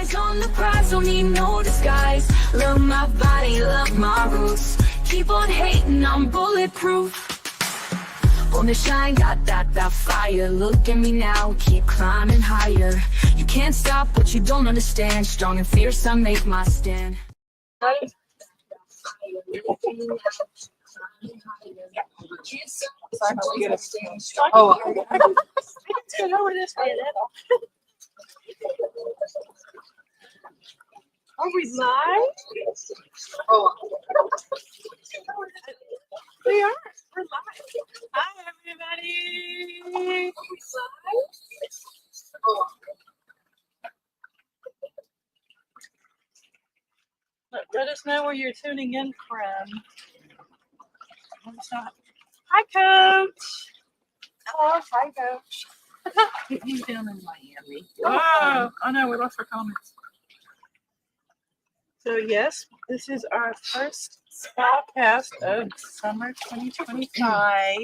Eyes on the prize, don't need no disguise. Love my body, love my roots. Keep on hating, I'm bulletproof. Wanna shine, got that fire. Look at me now, keep climbing higher. You can't stop what you don't understand. Strong and fierce, I make my stand. Oh, let's get over this way. Are we live? Oh, we are. We're live. Hi, everybody. Let us know where you're tuning in from. Hi, Coach. Oh, hi, Coach. He's down in Miami. Oh, I know. We lost our comments. So, yes, this is our first SpaCast of summer 2025.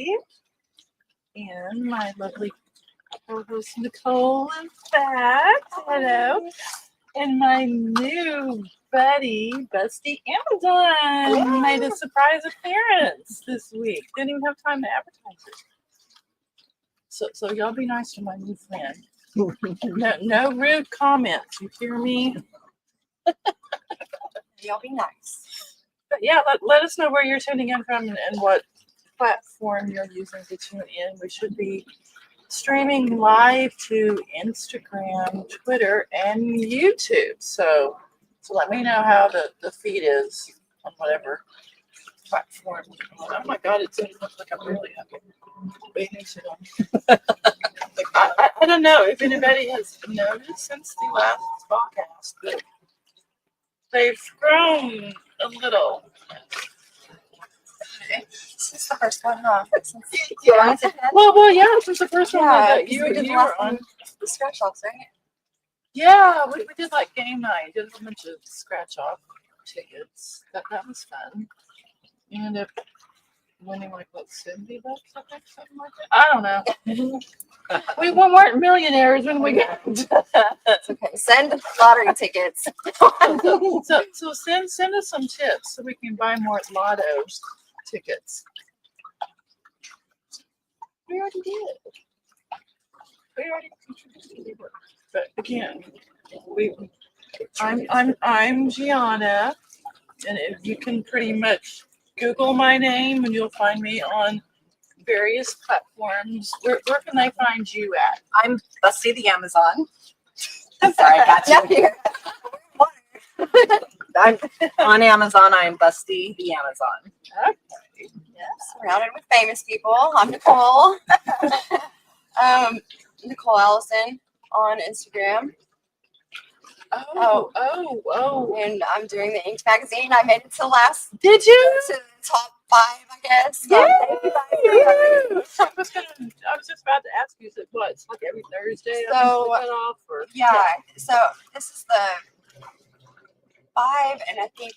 And my lovely co-host Nicole is back. Hello. And my new buddy, Busty Amazon, made a surprise appearance this week. Didn't even have time to advertise it. So y'all be nice to my new friend. No rude comments. You hear me? Y'all be nice. But yeah, let us know where you're tuning in from and what platform you're using to tune in. We should be streaming live to Instagram, Twitter, and YouTube. So let me know how the feed is on whatever platform. Oh my God, it looks like I'm really happy. I don't know if anybody has noticed since the last podcast that they've grown a little. This is the first one, huh? Yeah. Well, yeah, this is the first one that you were on. The scratch offs, right? Yeah, we did like game night. Did a bunch of scratch off tickets. That was fun. You ended up winning like what, $70, I think, something like that. I don't know. We weren't millionaires when we got. It's okay. Send lottery tickets. so send us some tips so we can buy more lotto tickets. We already did. But again, I'm Gianna, and if you can pretty much Google my name and you'll find me on various platforms. Where can they find you at? I'm Busty the Amazon. Sorry, I got you here. I'm on Amazon. I am Busty the Amazon. Okay. Yes, surrounded with famous people. I'm Nicole. Nicole Allyson on Instagram. Oh. And I'm doing the Inked magazine. I made it to last. Did you? To the top 5, I guess. So Yeah. thank you guys for I was just about to ask you, is it what? It's like every Thursday? So, cut off, or? yeah. So this is the 5, and I think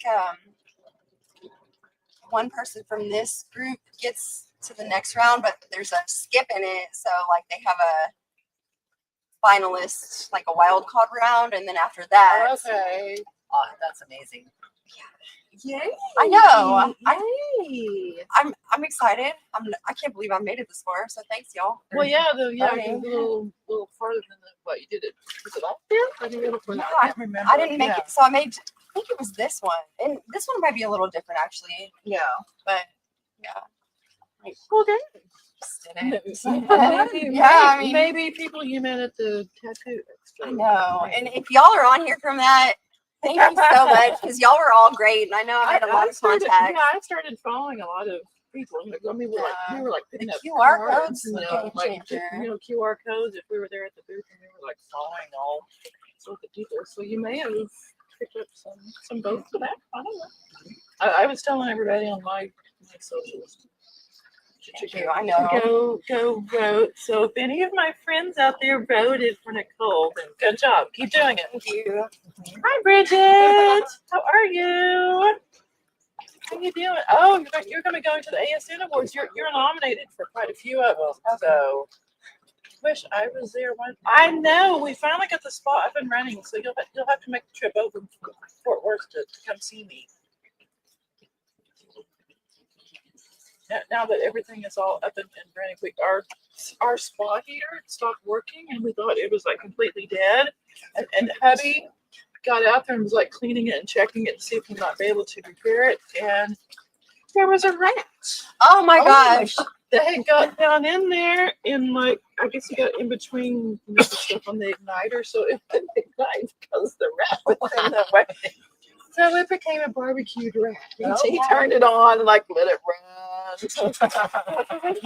one person from this group gets to the next round, but there's a skip in it. So like they have a finalist, like a wild card round, and then after that. Okay. Oh, that's amazing. Yeah. Yay. I know. I'm excited. I can't believe I made it this far. So thanks, y'all. Well, yeah, a little farther than what you did it. Was it last year? I can't remember. I didn't make it. So I think it was this one, and this one might be a little different actually. Yeah. But yeah. Okay. Maybe people you met at the tattoo expo. I know. And if y'all are on here from that, thank you so much, because y'all were all great, and I know I made a lot of contacts. Yeah, I started following a lot of people. I mean, we were like picking up QR codes, QR codes. If we were there at the booth, and we were like following all sorts of people. So you may have picked up some votes for that. I don't know. I was telling everybody on my socials. I know. Go vote. So if any of my friends out there voted for Nicole, then good job. Keep doing it. Thank you. Hi, Bridget. How are you? How you doing? Oh, you're going to be going to the ASN Awards. You're nominated for quite a few of them. So wish I was there. I know. We finally got the spot up and running, so you'll have to make the trip over to Fort Worth to come see me. Now that everything is all up and running, our spa heater stopped working, and we thought it was like completely dead. And hubby got out there and was like cleaning it and checking it to see if he might be able to repair it. And there was a rat. Oh my gosh. That had got down in there, and like I guess he got in between the stuff on the igniter, so it didn't ignite because the rat was in the way. So it became a barbecued rat. He turned it on and like let it run. So we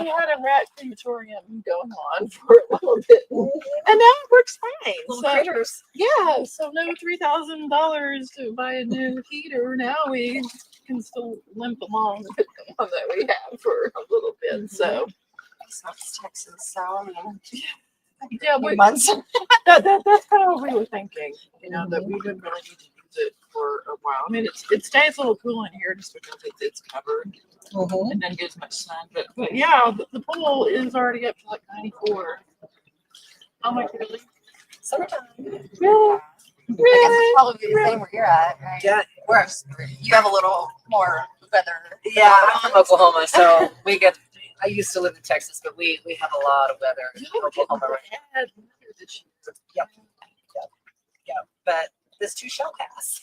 had a rat crematorium going on for a little bit, and now it works fine. Little critters. Yeah, so no $3,000 to buy a new heater. Now we can still limp along with the one that we have for a little bit. So South Texas, so I mean, yeah, months. that's kind of what we were thinking. You know, that we didn't really need to use it for a while. I mean, it stays a little cool in here just because it's covered and then gets much sun. But yeah, the pool is already up to like 94. Oh my goodness. Summertime. Yeah. I guess it's probably the same where you're at, right? Yeah. Whereas you have a little more weather. Yeah, I'm from Oklahoma, so I used to live in Texas, but we have a lot of weather in Oklahoma right now. Yep. But this too shall pass.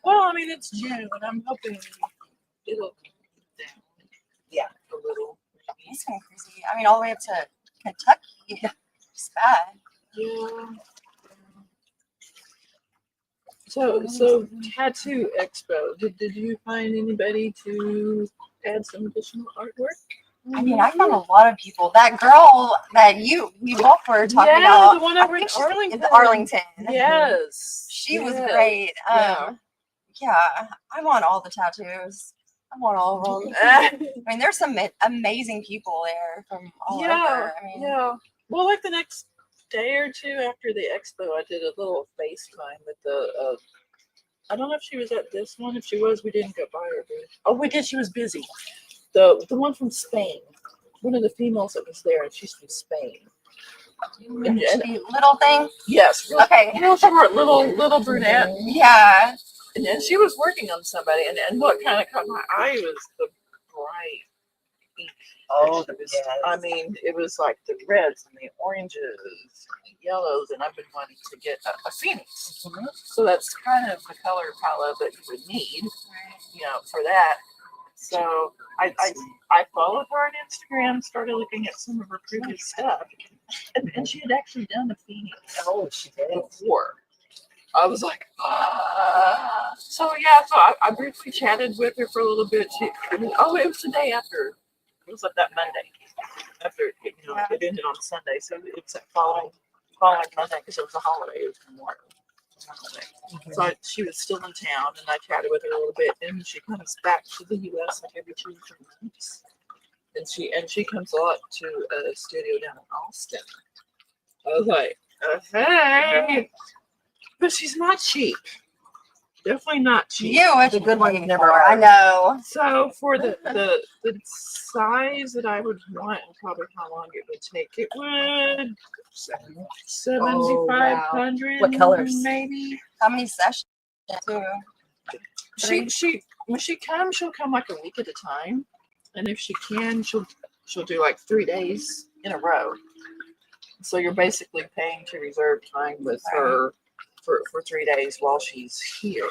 Well, I mean, it's June, and I'm hoping it'll cool down. Yeah. A little. It's kind of crazy. I mean, all the way up to Kentucky. Yeah. It's bad. Yeah. So Tattoo Expo. Did you find anybody to add some additional artwork? I mean, I found a lot of people. That girl that we both were talking about. The one over in Arlington. Arlington. Yes. She was great. Yeah, I want all the tattoos. I want all of them. I mean, there's some amazing people there from all over. I mean, Well, like the next day or two after the expo, I did a little FaceTime with the. I don't know if she was at this one. If she was, we didn't go by her. Oh, we did. She was busy. The one from Spain. One of the females that was there, and she's from Spain. And little thing. Yes. Okay. Real short, little brunette. Yeah. And she was working on somebody, and what kind of caught my eye was the bright pink. Oh, I mean, it was like the reds and the oranges and the yellows, and I've been wanting to get a phoenix. So that's kind of the color palette that you would need, for that. So I followed her on Instagram, started looking at some of her previous stuff, and she had actually done a phoenix. Oh, she did before. I was like, So I briefly chatted with her for a little bit. It was the day after. It was like that Monday after it ended on Sunday. So it was that following Monday because it was a holiday. It was Memorial Monday. So she was still in town, and I chatted with her a little bit. And she comes back to the U.S. like every 2 or 3 months. And she comes a lot to a studio down in Austin. I was like, hey. But she's not cheap. Definitely not cheap. It's a good one. I know. So for the size that I would want and probably how long it would take, it would 7,500. What colors? Maybe. How many sessions? When she comes, she'll come like a week at a time, and if she can, she'll do like 3 days in a row. So you're basically paying to reserve time with her for 3 days while she's here.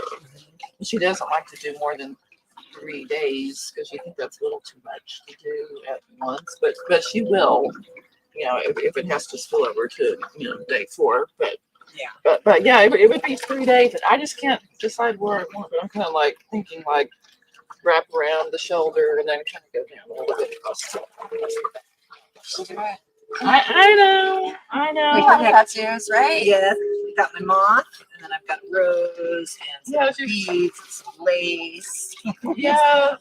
She doesn't like to do more than 3 days because she thinks that's a little too much to do at once. But she will, if it has to spill over to day 4. But yeah, it would be 3 days, and I just can't decide where I want. But I'm kind of like thinking like wrap around the shoulder and then kind of go down a little bit across. I know. You have tattoos, right? Yes, I got my moth, and then I've got rose and some beads and some lace. Yeah.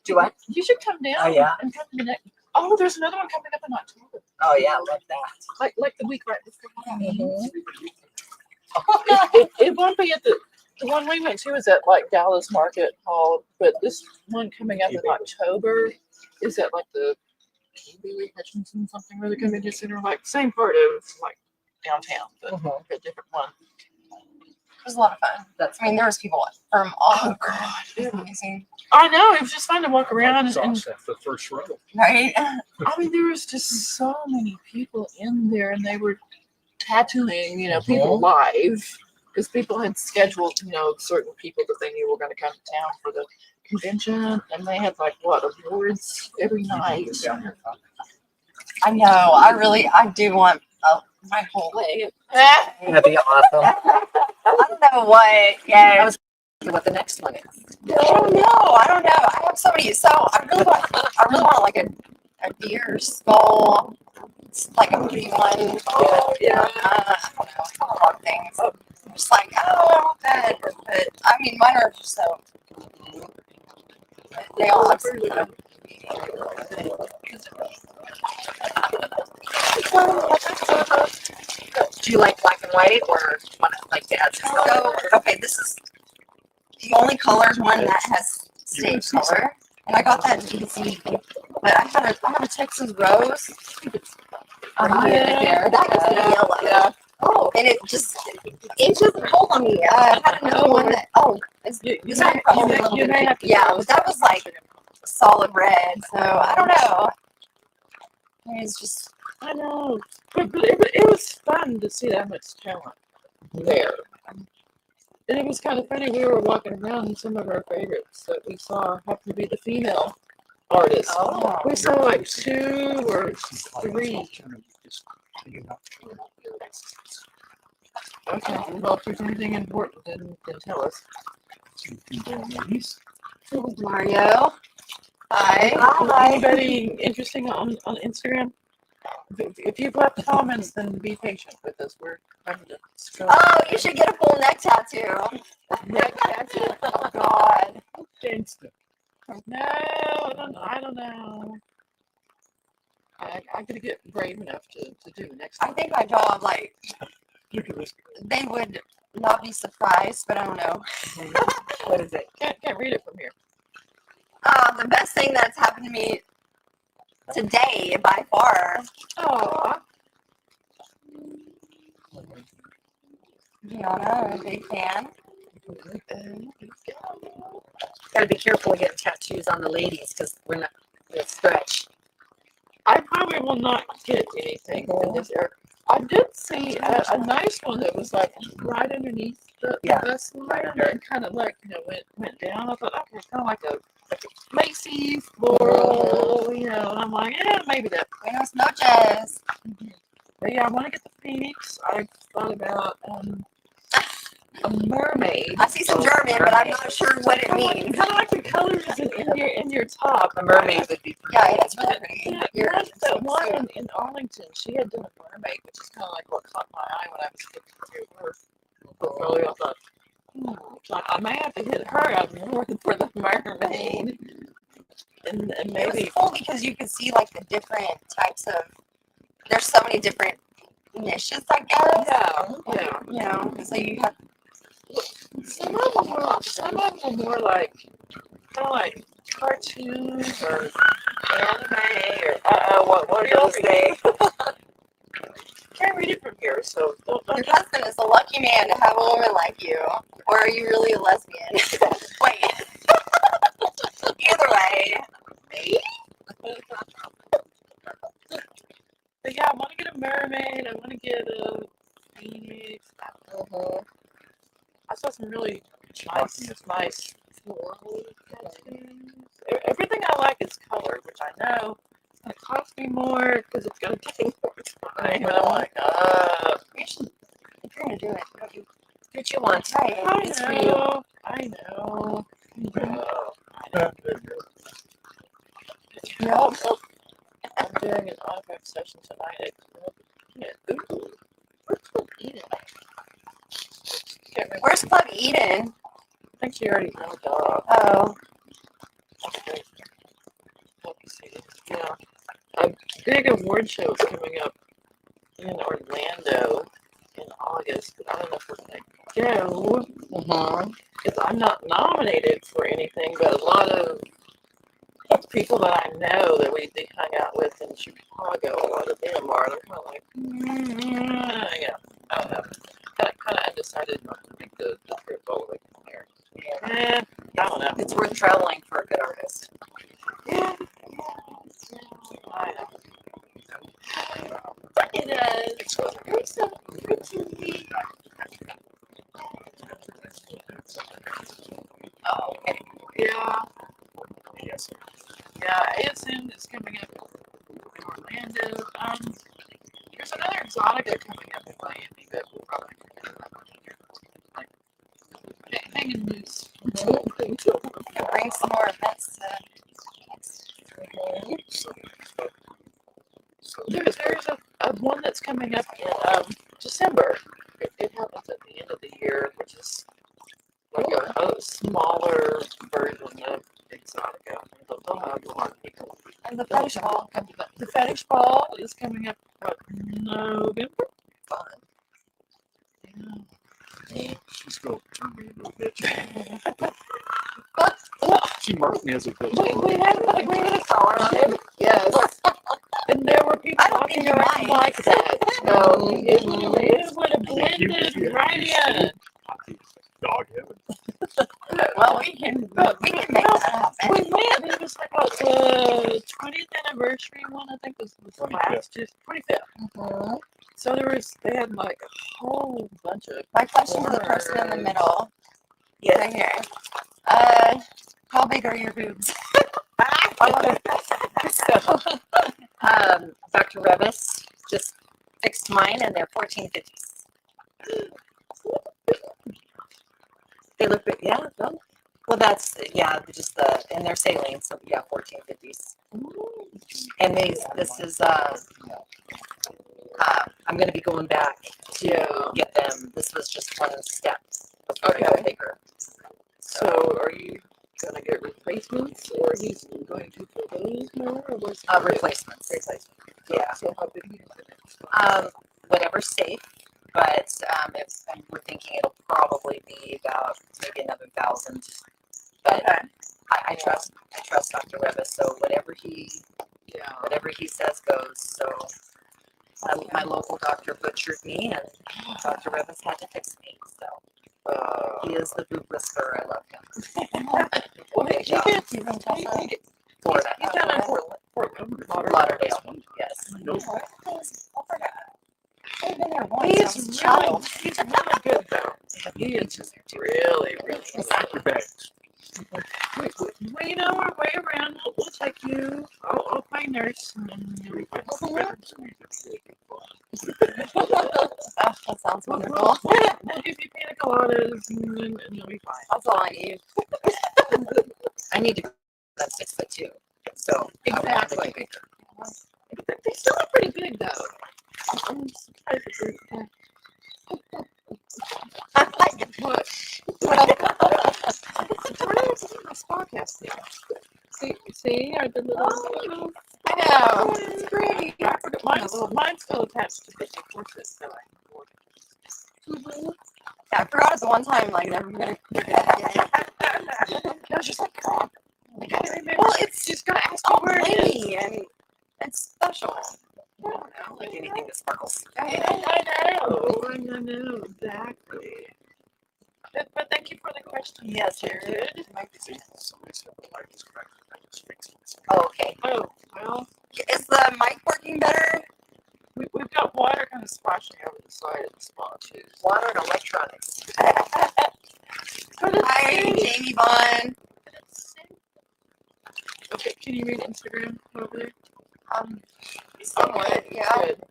Do I? You should come down. Oh, yeah. And come to the next. Oh, there's another one coming up in October. Oh yeah, I love that. Like the week right before. Mm-hmm. It won't be at the one we went to is at like Dallas Market Hall, but this one coming up in October is at like the Billy Hutchinson something where the convention center, like same part of like downtown, but a different one. It was a lot of fun. That's I mean, there was people from all Oh over. God, It was amazing. I know, it was just fun to walk around and the first row. Right? I mean, there was just so many people in there, and they were tattooing, people live because people had scheduled, certain people that they knew were going to come to town for the convention, and they had like awards every night. I know. I do want my whole leg. That'd be awesome. I don't know what. Yeah. I was thinking what the next one is. I don't know. I have so many. So I really want like a deer skull. It's like a pretty one. Oh, yeah. I don't know. A lot of things. I'm just like, I want that. But I mean, mine are just so. They all have some. Do you like black and white or want to like to add some color? So, okay, this is the only colored one that has stage color, and I got that in DC. But I have a Texas rose. Yeah. That is yellow. Yeah. Oh, and it doesn't hold on me. I had another one that You may have to. yeah, but that was like solid red. So I don't know. It's just I know, but it was fun to see that much talent there. And it was kind of funny. We were walking around, and some of our favorites that we saw happened to be the female artists. Oh. We saw like 2 or 3. Okay, well, if there's anything important, then tell us. Mario. Hi. Anybody interesting on Instagram? If you've left comments, then be patient with us. We're trying to scroll. Oh, you should get a full neck tattoo. Neck tattoo. Oh God. No, I don't know. I gotta get brave enough to do the next I one. think my job, like, they would not be surprised, but I don't know. What is it? Can't read it from here. The best thing that's happened to me today, by far. Oh, Gianna, I'm a big fan. Gotta be careful getting tattoos on the ladies because we're not the stretch. I probably will not get anything in this area. I did see a nice one that was like right underneath the bust line and kind of like went down. I thought, okay, kind of like a Macy's floral, and I'm like, yeah, maybe that. Buenos noches. But yeah, I want to get the Phoenix. I thought about a mermaid. I see some German, but I'm not sure what it means. Kind of like the colors in your top. A mermaid would be Yeah, it's really pretty. Yeah, that one in Arlington, she had done a mermaid, which is kind of like what caught my eye when I was looking through her portfolio. I thought, I may have to hit her up more for the mermaid. And It maybe. was cool because you could see like the different types of. There's so many different niches, I guess. Yeah. So you have. Some of them were more like kind of like cartoons or anime or what are those things? Can't read it from here, so don't. Your husband is a lucky man to have a woman like you. Or are you really a lesbian? Wait. Either way. Me? But yeah, I want to get a mermaid. I want to get a phoenix. I saw some really nice floral tattoos. Everything I like is colored, which I know it's going to cost me more because it's going to take more time. And I'm like, You should, if you're going to do it, do what you want. try it. I It's for you. know. I know. No. I'm doing an autograph session tonight. Ooh. Where's Club Eden? Can't remember. Where's Club Eden? I think she already moved off. Oh. Okay. Let me see. Yeah. A big award show is coming up in Orlando in August, but I don't know if we're going to go. Because I'm not nominated for anything, but a lot of people that I know that we hung out with in decided not to make the trip all the way from there. Yeah. I don't know. It's worth traveling for a good artist. Yeah. I know. It is. There's some pretty. Oh, okay. Yeah. Yeah, I assume it's coming up in Orlando. There's another Exotica coming up in Miami that we'll probably like hanging loose. Bring some more events to. There's a one that's coming up in December. It happens at the end of the year, which is like a smaller version of Exotica. They'll have a lot of people. And the fetish ball. The fetish ball is coming up November. Fun. Yeah. She's going to turn me into a bitch. She marked me as a bitch. We had a collar on it. Yes. And there were people I don't walking think you're around right. like that. No, it would have blended right in. Dog heaven. Well, we can make that happen. We went. It was like the 20th anniversary one. I think was last, just 25th. So they had like a whole bunch of. My question to the person in the middle. Yes. Right here. How big are your boobs? So, Dr. Revis just fixed mine, and they're 1450s. They look good, yeah. Well, that's just and they're saline, so yeah, 1450s. And this is I'm going to be going back to get them. This was just one step before I go bigger. So, are you going to get replacements, or he's going to fill those more, or what's Replacements. Yeah. So, how big are you going Whatever's safe, but we're thinking it'll probably be about maybe another 1,000. But I trust Dr. Revis, so whatever he says goes. So my local doctor butchered me, and Dr. Revis had to fix me. So he is the boob whisperer. I love him. Big job. Florida. He's down in Fort Lauderdale. Yes. I've been there once. He's really good though. He is just really Pack your bags. well, you know, our way around. We'll take you. I'll play nurse, and then you'll be fine. That sounds wonderful. We'll give you pina coladas, and you'll be fine. That's all I need. I need to go that 6'2". So Exactly. They still look pretty big though. I'm surprised that what? SpaCast thing. See, are the little. I know. It's great. I forgot mine's still attached to the corset, so Yeah, I forgot it the one time. Like, never gonna. I was just like, God. Well, it's just gotta ask you where it is. tiny and it's special. I don't like anything that sparkles. I know, exactly. But thank you for the question. Yes, Jared. Somebody said the light is correct. I just fixed it. Oh, okay. Oh, well, Is the mic working better? we've got water kind of splashing over the side of the spot, too. Water and electronics. Hi, Jamie Bond. Okay, can you read Instagram over there? Somewhat, yeah. Good.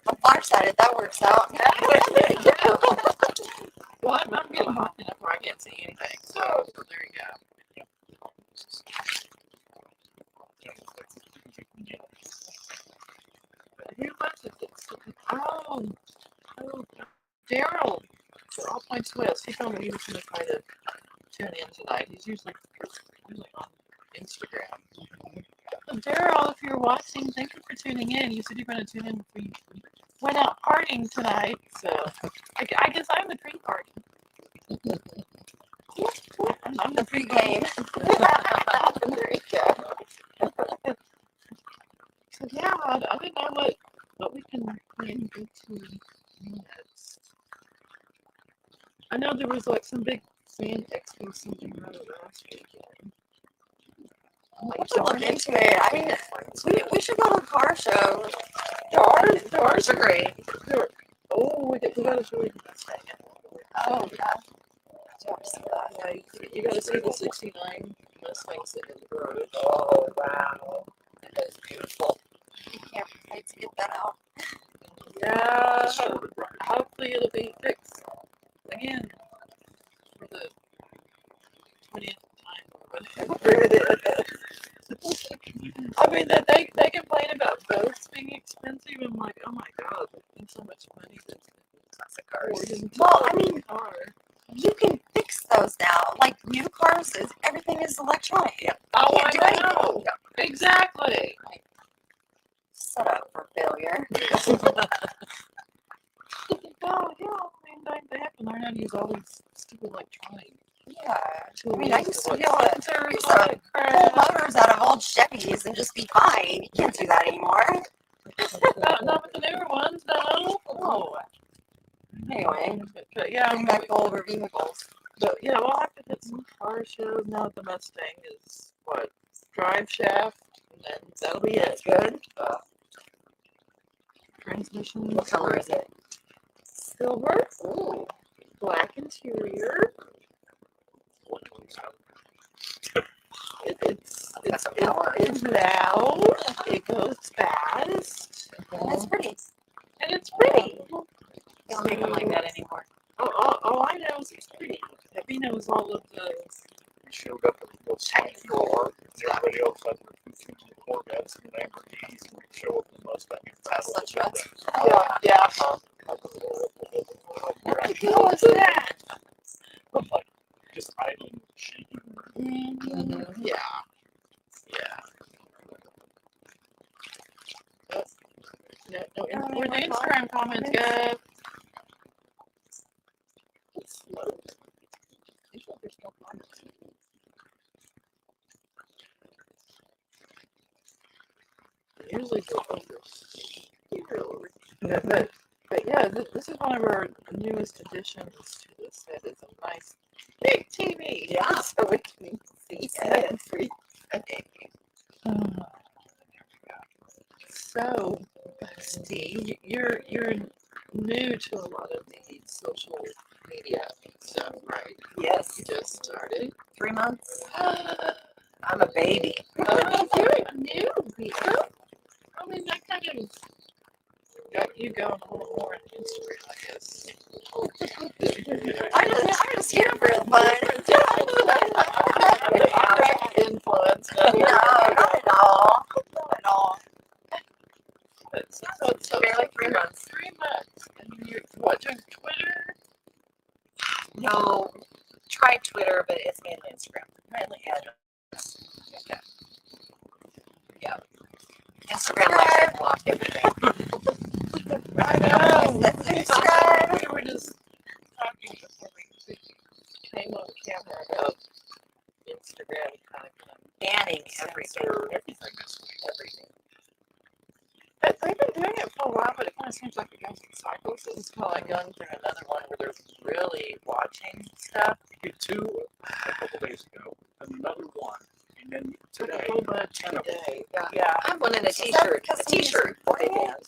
I'm farsighted. That works out. Well, I'm getting hot enough where I can't see anything, so there you go. Who was it? Oh, Daryl. For All Points West. He told me he was going to try to tune in tonight. He's usually on Instagram. So Daryl, if you're watching, thank you for tuning in. You said you're going to tune in before you went out partying tonight, so I guess I'm the pre-party. I'm the Pre-game. There you go. So yeah, I don't know what we can plan to do next. I know there was like some big fan expo something or other last weekend. I'm like, We should look darn it. into it. I mean, we should go to a car show. Cars are great. Oh, we gotta show you the Mustang. Oh, yeah. I want to see that. Yeah, you gotta see the 69 Mustang sitting in the garage. Oh, wow. That is beautiful. You can't wait to get that out. Yeah, Sort of right. hopefully it'll be fixed again for the 20th time or whatever it is. I mean, that they complain about boats being expensive. I'm like, oh my god, there's so much money that's Classic cars. Well, I mean, car. you can fix those now. Like new cars, everything is electronic. Yep. Oh, Can't do I anything. know. Exactly. Set up for failure. Oh, yeah. I mean, they have to learn how to use all these stupid electronic Yeah. tools. I mean, I used to like be able to sensors, use all a that pull crap. motors out of old Chevys and just be fine. You can't do that anymore. Not with the newer ones, no. Oh. Anyway, But yeah, bring back the older vehicles. but yeah, we'll have to hit some car shows now that the Mustang is what, drive shaft, and then that'll be it. That's good. Transmission. What color is it? Silver. Ooh. Black interior. 127. It's some power. it's loud. It goes fast. And it's pretty. And it's pretty. They don't make them like that anymore. All I know is it's pretty. He knows all of the. Showed up in a little swank car. Everybody else had their 2 Corvettes and Lamborghinis, and we show up in the Mustang and battle. Such ruts. Yeah. You're What the hell is that? like just idling, shaking. Mm-hmm. Yeah. No, where the Instagram comments go. It's slow. Usually there's no comments. Usually the others. But yeah, this is one of our newest additions to the set. It's a nice big TV. Yeah. So we can see everything. So, Steve, you're new to a lot of the social media stuff, right? Yes. You just started. 3 months. I'm a baby. You're a newbie. I mean, that kind of got you going a little more on Instagram, I guess. I'm just here for the fun. Influence. No, not at all. Not at all. So Barely 3 months. 3 months. And you're watching Twitter? No, try Twitter, but it's mainly Instagram. Mainly yeah. Yeah. Instagram likes to block everything. I know. Subscribe. We were just talking before we came on camera about Instagram kind of Banning everything. Everything this week. Everything. But they've been doing it for a while, but it kind of seems like it goes in cycles. So it's kind of like going through another one where they're really watching stuff. You get 2 a couple days ago, another one, and then today. A whole bunch 10 of them. today. Yeah. Yeah. I have one in a Is that t-shirt. because A somebody's t-shirt that they recording? banned.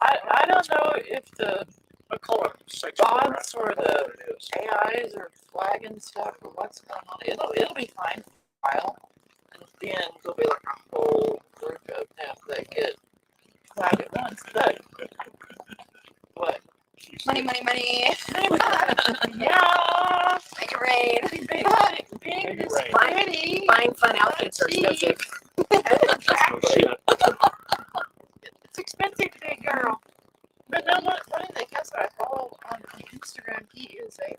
I don't know if the I call it sexual bots or harassment. the That's what it is. AIs are flagging stuff or what's going on. It'll be fine for a while. And then there'll be like a whole group of them that get flagged at once. But what? Money, money, money. Yeah. Make it rain. Being this Right. pretty. Buying fun outfits are expensive. Oh, shit. It's expensive today, girl. But no, one of the guys that I follow on Instagram, he is a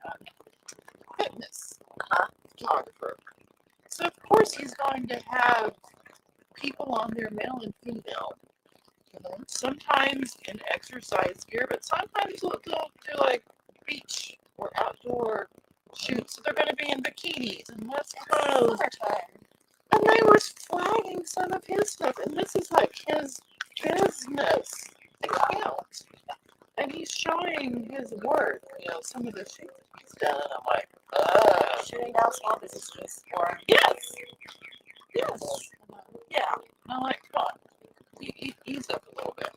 fitness photographer. So of course he's going to have people on there, male and female. Sometimes in exercise gear, but sometimes they'll do like beach or outdoor shoots. So they're going to be in bikinis and less clothes. Summertime. And they were flagging some of his stuff, and this is like his business account. And he's showing his work, some of the shit he's done, and I'm like, Shooting down small businesses or yes, yeah. And I'm like, come on, ease up a little bit.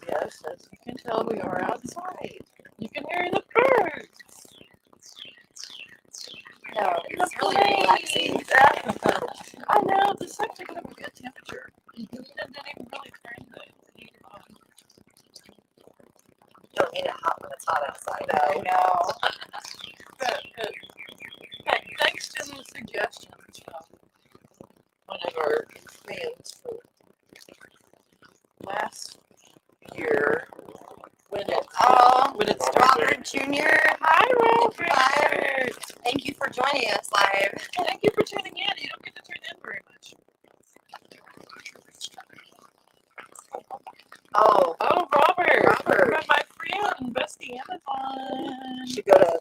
Yes, as you can tell, we are outside. You can hear the birds. no, it's really relaxing. I know, the sun's going to have a good temperature. You didn't even really turn the heat on. Don't need it hot when it's hot outside. No. But, hey, thanks to the suggestions from one of our fans from last year when it started. Robert Jr. Hi, Robert. Hi. Thank you for joining us live. Thank you for tuning in. You don't get to tune in very much. Oh, Robert. Robert. My friend, Busty Amazon. you should go to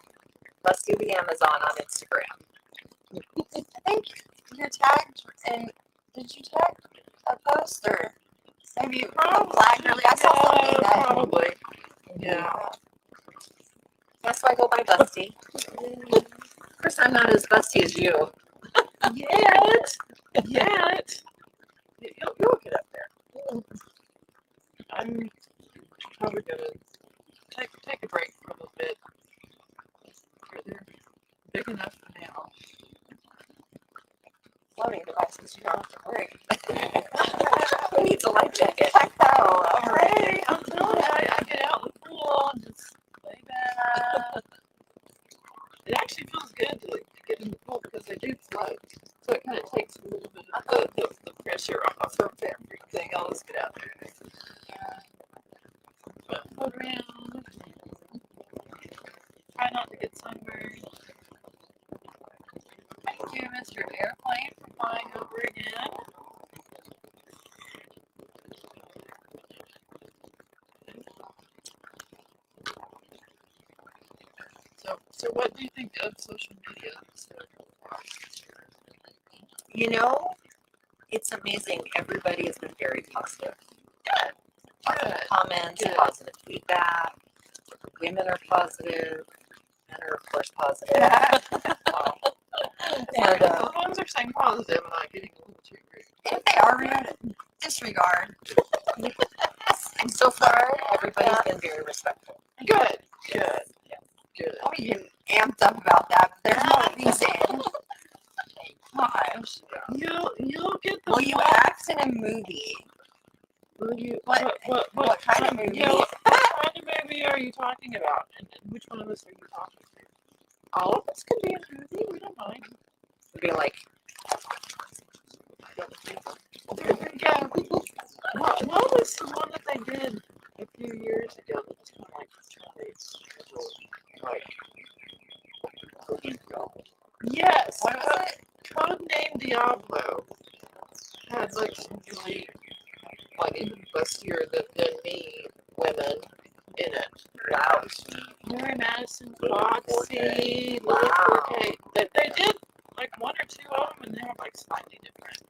Busty the Amazon on Instagram. I think you're tagged, and did you tag a post or maybe a flag? Really, I saw something that. Probably. Yeah. That's why I go by Busty. Of course, I'm not as busty as you. Yet. You'll get up there. I'm probably gonna take a break for a little bit. They're big enough for now. Floating devices, you don't have to worry. Who needs a life jacket? I know, right? I'm telling you, I get out in the pool and just lay back. It actually feels good to get in the pool because they do float. So it kind of takes a little bit of the pressure off of everything else. Get out there. But float around. Try not to get sunburned. Thank you, Mr. Airplane, for flying over again. So what do you think of social media? It's amazing. Everybody has been very positive. Good. Positive comments, Good. positive feedback. Women are positive. Men are, of course, positive. And The ones are saying positive and not getting a little too rude. If they are rude, disregard. and so far, everybody's been very respectful. Good. I'm even amped up about that, but there's no reason. Gosh. You'll get the. Will you act in a movie? Will you? What kind of movie? What kind of movie are you talking about? And which one of us are you talking to? All of us could be in a movie. We don't mind. It'd be like, Yeah. What was the one that they did a few years ago? That was kind of like yes. What was it? Codename Diablo had like some really even bustier than me women in it. wow. Mary Madison, Foxy, Wow. Lily 4K. They did like one or two of them, and they have like slightly different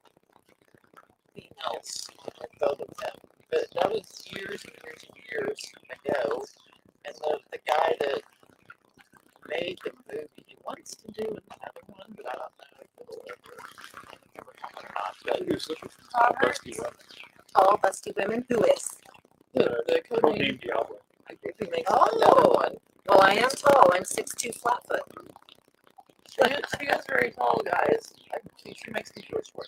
females in both of them. But that was years and years and years ago. And the guy that made the movie, he wants to do another one, but I don't know if it'll ever come or not. But Robert? Tall, busty women. Who is? the codename, Codename Diablo. if he makes another one. Well, I am tall. I'm 6'2" flatfoot. She is very tall, guys. She makes me feel short.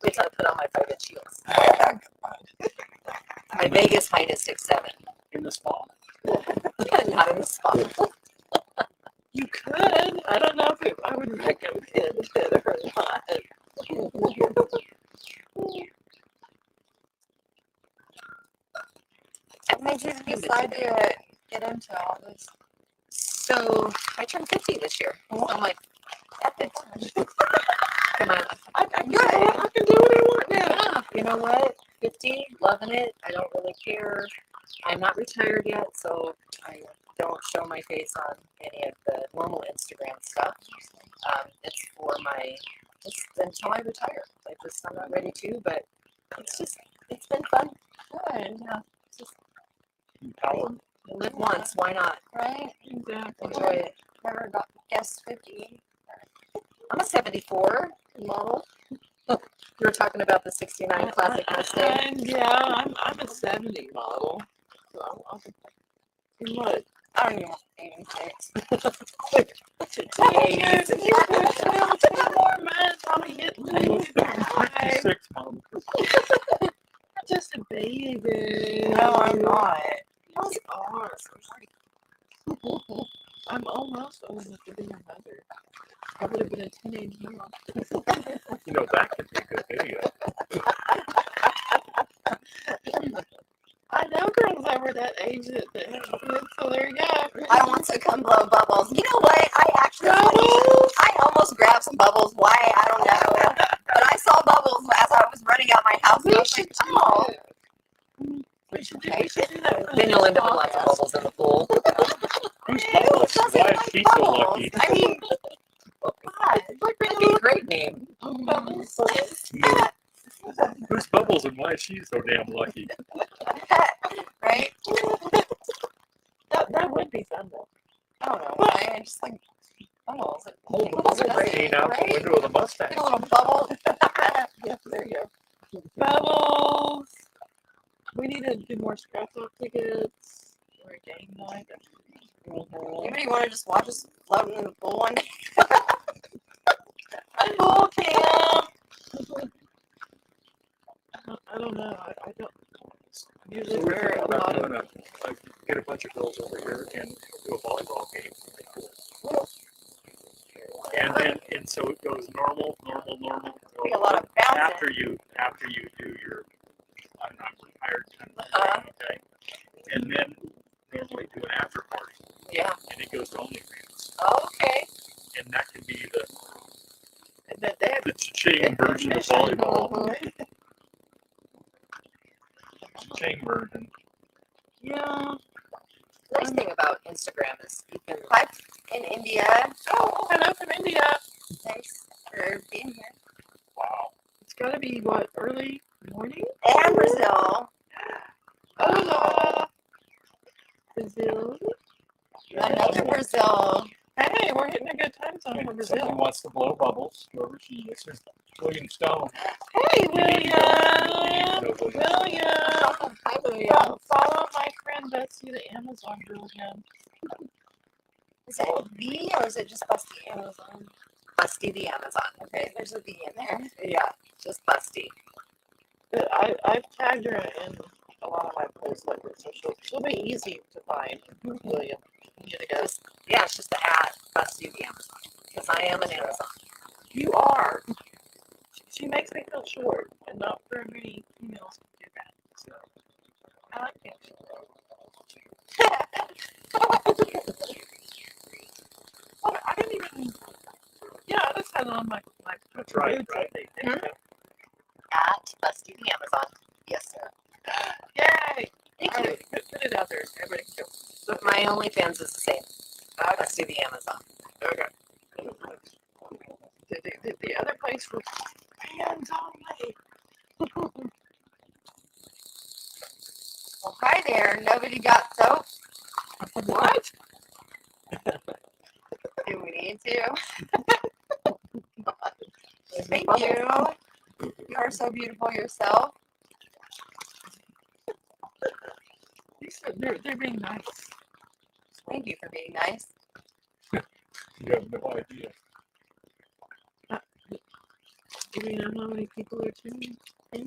Wait till I put on my 5-inch heels. My Vegas height is 6'7". In the spa. Not in the spot. You could. I don't know if I would recommend it or not. What made you decide to get into all this? So I turned 50 this year. So I'm like, Epic. come on. I can do what I want now. Yeah, you know what? 50, loving it. I don't really care. I'm not retired yet, so I don't show my face on any of the normal Instagram stuff. It's for my just until I retire. I'm not ready to, but it's been fun. Good. Yeah. Just How live once, why not? Right? Exactly. Enjoy it. Never got guessed 50. I'm a 74 model. You were talking about the 69 Classic Mustang. I'm a 70 model. So I'll in what? I don't even want to even Today, 2 more months, I'll be hitting 95. 6 months? I'm just a baby. No, I'm not. You are. I'm almost old enough to be your mother. I would have been a teenage mom. You know, that could be a good video. I know girls that were that age that have kids, so there you go. I want to come blow bubbles. You know what? I almost grabbed some bubbles. Why? I don't know. But I saw bubbles as I was running out my house. And I was like, oh. We should do that. Then you'll end up with lots of bubbles in the pool. Who's Who bubbles? doesn't Why is like she so bubbles? lucky? I mean, God. That'd be a great name. Bubbles. Who's Bubbles and why is she so damn lucky? Right? That would be fun though. I don't know. I just like bubbles. Hold the Bubbles are bubble machine out the right? window of the Mustang. Get a little bubble. Yeah, there you go. Bubbles. We need to do more scrap-off tickets or a game night. Anybody want to just watch us floating in the pool one day? Pool camp. I don't know. I don't usually So we're wear thinking a about lot doing of. get a bunch of girls over here and do a volleyball game. And so it goes normal. Be a lot of bouncing. After you do your I'm retired kind of thing, okay? And then normally do an after party. Yeah. And it goes to OnlyFans. Okay. And that can be the The cha-ching version of volleyball. Uh-huh. Cha-ching version. Yeah. The nice thing about Instagram is you can Hi in India. Oh, hello from India. Thanks for being here. Wow. It's got to be what, early morning? And Brazil. Hola. Brazil. Another Brazil. Hey, we're hitting a good time zone for And if someone Brazil. wants to blow bubbles, whoever she is, there's William Stone. Hey, You need to William. know William. William. Hi, William. Follow my friend Busty, the Amazon William. Is it V or is it just Busty Amazon? Busty the Amazon. Okay, there's a V in there. Yeah, just Busty. I've tagged her in a lot of my posts lately, so she'll be easy to find. William. You to go. Yeah, it's just the at Busty the Amazon. Because I am an Amazon. You are. She makes me feel short, and not very many females can do that. So I like it. Well, I didn't even. Yeah, I just had it on my That's right, boots, right. I think. There you go. At Busty the Amazon. Yes, sir. Yay! Thank All you. right, put it out there. Everybody can go. But my OnlyFans is the same. Busty the Amazon. Okay. The other place was fans only. Well, hi there. Nobody got soap. What? Do we need to? Thank Bubbles. you. You are so beautiful yourself. They're being nice. Thank you for being nice. You have no idea. Do we know how many people are tuning in?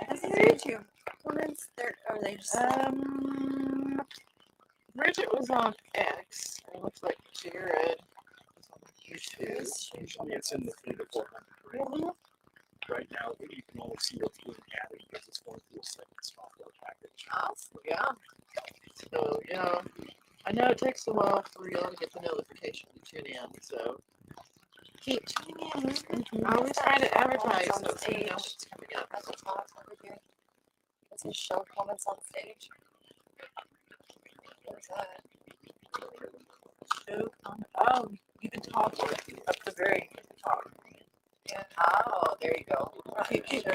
This is YouTube comments. Are they just? Bridget was on X. It looks like Jared is on YouTube. Usually it's in the 300 to 400 range. Right now, you can only see what's being added because it's going through a second software package. Yeah. So, yeah. I know it takes a while for y'all to get the notification to tune in, so keep tuning in. I always try to advertise On so the you know stage. what's coming up. At the top over here. It says show comments on stage. Where's that? Show comment. Oh, you can talk to it up the very top. Yeah. Oh, there you go. Keep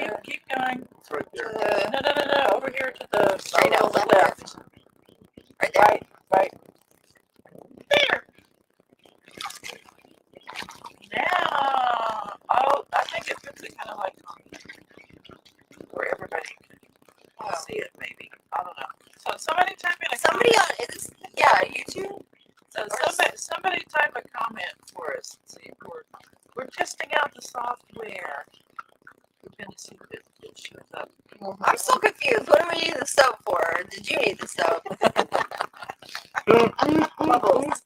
going. It's right there. No. Over here to the Straight out left. left. Right there. Right. There. Now. Oh, I think it puts it kind of like where everybody can see it. Maybe. I don't know. So somebody type in a Somebody comment. on is yeah, YouTube. So somebody type a comment for us. Let's see, we're testing out the software. We're gonna see if it shows up. I'm still confused. What do we need the soap for? Did you need the soap? Bubbles.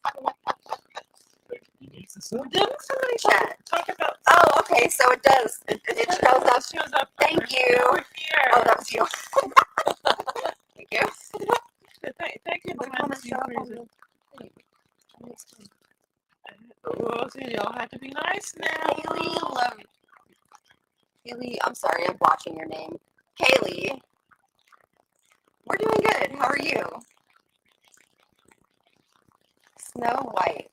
Didn't somebody Chat. talk about? Oh, okay. So it does. It shows up. It shows up. Thank you. Over here. Oh, that was you. Thank you. Thank you. The comments show up on the Oh, so y'all have to be nice now. Kaylee, I'm sorry, I'm watching your name. Kaylee. We're doing good. How are you? Snow White.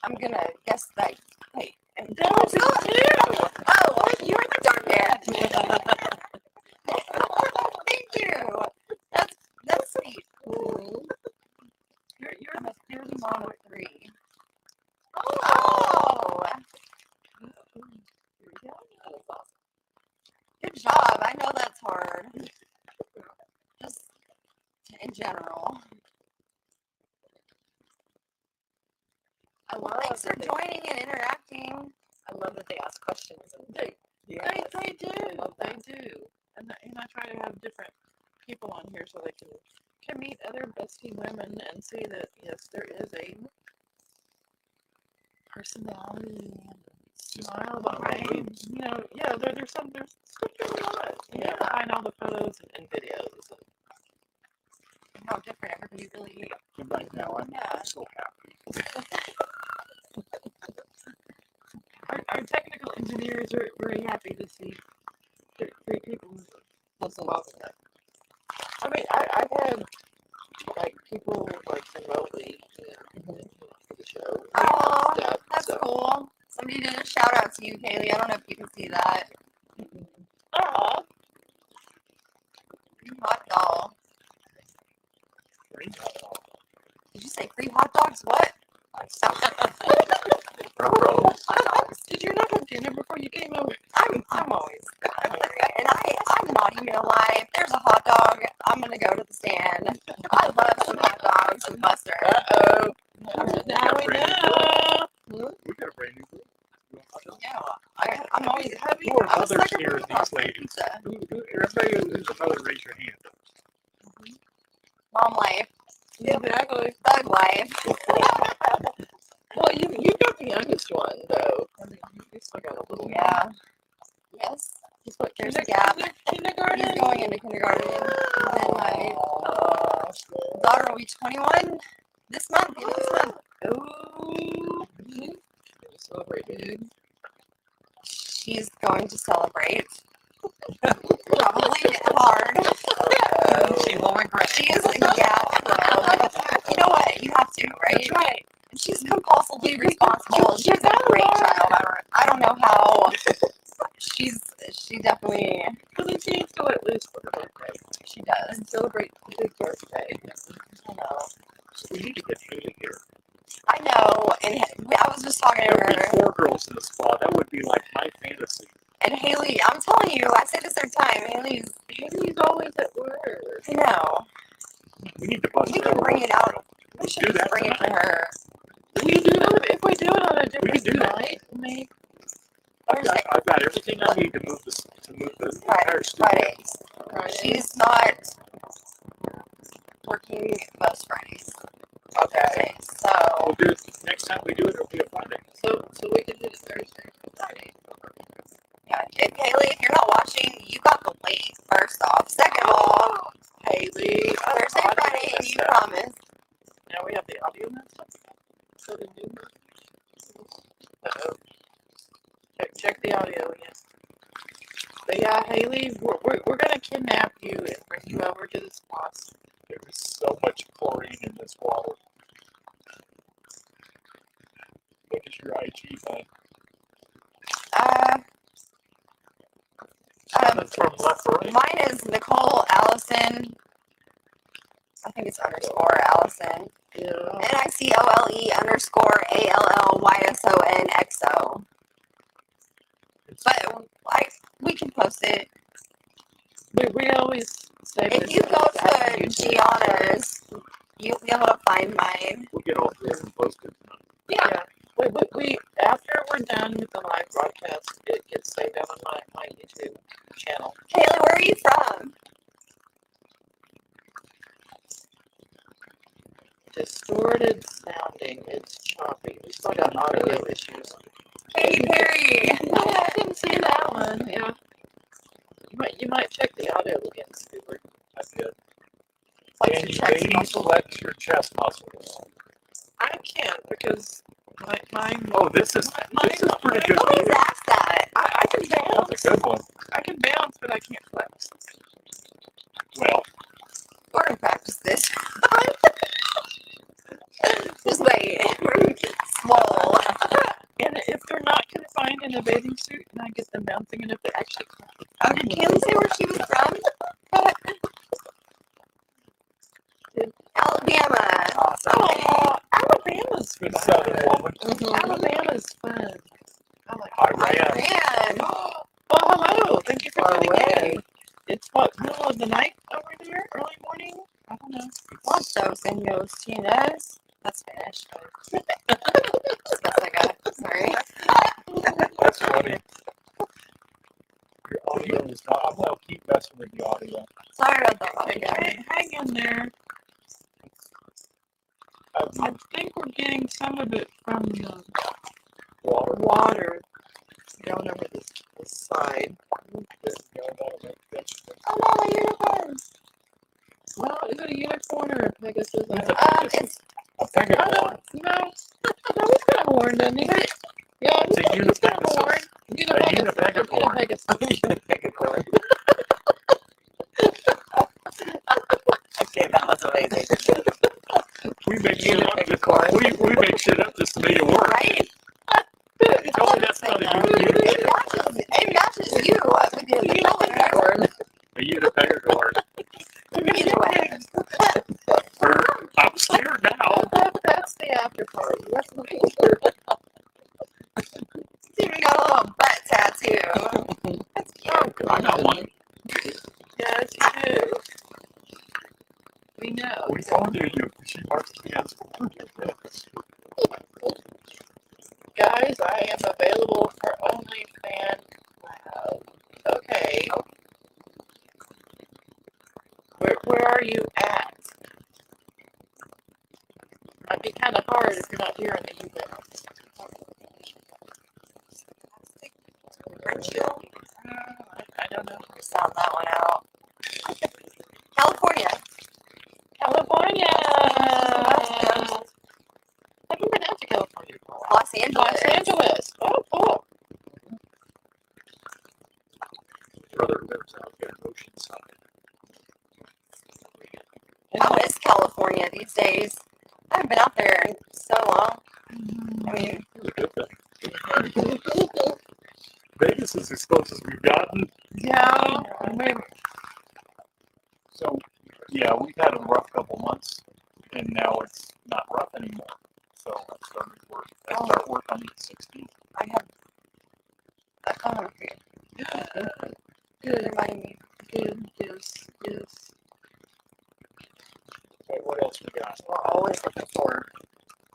I'm gonna guess that. Wait. And That was you. oh, you're the dark man. Thank you. That's sweet. You're the mom of 3. Oh. Good job. I know that's hard. Just in general. Thanks for joining and interacting. I love that they ask questions. And They do. They do. And I try to have different people on here so they can meet other Busty women and see that yes, there is a personality and smile behind. You know, yeah, there's stuff going on. Yeah, behind all the photos and videos. And how different everybody really is. And right now, I'm Yeah. so happy. Our technical engineers are very happy to see 3 people listen well to that. I mean, I've had like people like remotely, for the show. Oh, Stuff, that's so. cool. Somebody did a shout out to you, Kaylee. I don't know if you can see that. Aw. Free hot dog. Did you say free hot dogs? What? Did you not have dinner before you came over? I'm always hungry, and I'm not even gonna lie. If there's a hot dog, I'm gonna go to the stand. I love some hot dogs with mustard. Uh-oh. Now we know. We got a brand new group. Yeah, I'm always happy. Who are I'm a others sucker here, for these pasta ladies? pizza. Everybody who's a mother, raise your hand. Mom life, Exactly. thug life. Well, you got the youngest one though. I mean, you still got a little. Yeah. Yes. He's what? There's a gap. Kindergarten. He's going into kindergarten. And then my daughter will be 21 this month. The end of this month. Ooh. Celebrate, dude. She's going to celebrate. Probably hard. she will regret She is, yeah. You know what? You have to, right? That's right. And she's compulsively responsible. She's a great child. I don't know how. She definitely. Because she needs to at least for her birthday. She does. And celebrate the big birthday. I know. We need to get Haley here. I know. And I was just talking to There would be her. 4 girls in the spa. That would be like my fantasy. And Haley, I'm telling you, I say this every time. Haley's always at work. I know. We need to bust We her can bring it out. We Let's should do just that bring it to tonight. her. If we do it on a We different can do that. night, maybe. Thursday, I've got everything I need to move the entire studio. Fridays. She's not working most Fridays. Okay. So We'll do it next time we do it. It'll be a Friday. So we can do it Thursday or Friday. yeah, if Haley, if you're not watching, you got the late. First off, second of all, Haley. Thursday, Friday, you promise. Now we have the audio message. So the new check the audio again. But yeah, Haley, we're gonna kidnap you and bring you over to the spa. There is so much chlorine in this water. What is your IG, man? From left to right. Mine is Nicole Allyson. I think it's underscore Allyson. Yeah. NICOLE_ALLYSONXO. But like we can post it. We always say If you go to Gianna's, you'll be able to find mine. We'll get all this and post it. Yeah. We after we're done with the live broadcast, it gets saved out on my YouTube channel. Kaylee, where are you from? Distorted sounding. It's choppy. We still got audio issues. Katy Perry. I didn't see that one. Yeah. You might check the audio again, Stuart. I did. Flex Can your you chest maybe muscle. flex your chest muscles? I can't because mine. Oh, this is pretty good. Nobody's asked that. I can bounce. That's a good one. I can bounce, but I can't flex. Well, We're gonna practice this. Just wait. Swole. And if they're not confined in a bathing suit, and I get them bouncing, and if they're actually Oh, did Kaylee say where she was from? Alabama. awesome. oh, Alabama's Good fun. Southern woman. Alabama's fun. I like Iran. Iran. Oh, hello. Thank you for Far tuning away. in. It's what, middle of the night over there? Early morning? I don't know. ¿Cuántos años tienes? That's Spanish. That's like a, sorry. That's funny. Your audio is not. I'm gonna keep messing with the audio. Sorry about the audio. Hang in there. I think we're getting some of it from the water going over the side. Oh no, my unicorn. Well, is it a unicorn or a Pegasus? It's A pegacorn. No, he's got a horn, doesn't he? Yeah, It's a he's got a horn. unipegacorn. Unicorn. Okay, that was amazing. We make shit up. We make shit up just to make it work. right. Tell me that's not a unipegacorn. It matches you with your color. A unipegacorn. Either way. I'm scared now. That's the after party. That's the It's even got a little butt tattoo. That's cute. I got one. Yes, you do. We know. We told you. She marks the answer. Guys, I am available for OnlyFans. Okay. Where are you at? Might be kind of hard if you're not here in the email. I don't know. Sound that one out. California. California! Haven't been out to California for a while. Los Angeles. Los Angeles. Oh, cool. Brother lives out there in Oceanside. How is California these days? I haven't been out there in so long. I mean, It's a good thing. Vegas is as close as we've gotten. Yeah. So, yeah, we've had a rough couple months, and now it's not rough anymore. So I started work. I start work on the 16th. I have a phone for you. Good. Remind me. Good. Yes. Okay, what else we got? We're always looking for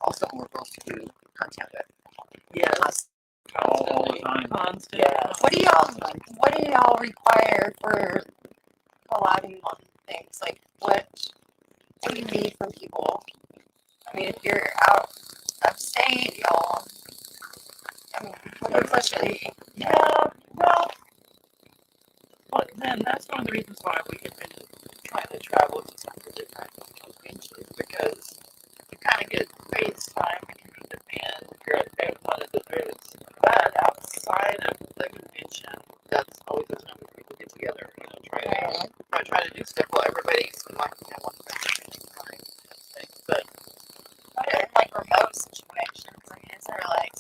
also more girls to do content with. Yes. All the time. Constant. Yes. What do y'all require for collabing on things? Like, what do you need from people? I mean, if you're out of state, y'all. I mean, what do you especially? Yeah. Well, then that's one of the reasons why we have been trying to travel to some of the different conventions because you kind of get FaceTime and you meet the band if you're at one of the booths. But outside of the convention, that's always the time when people get together, try to do stuff while everybody's like, one thing. But What are like remote situations? I mean, is there like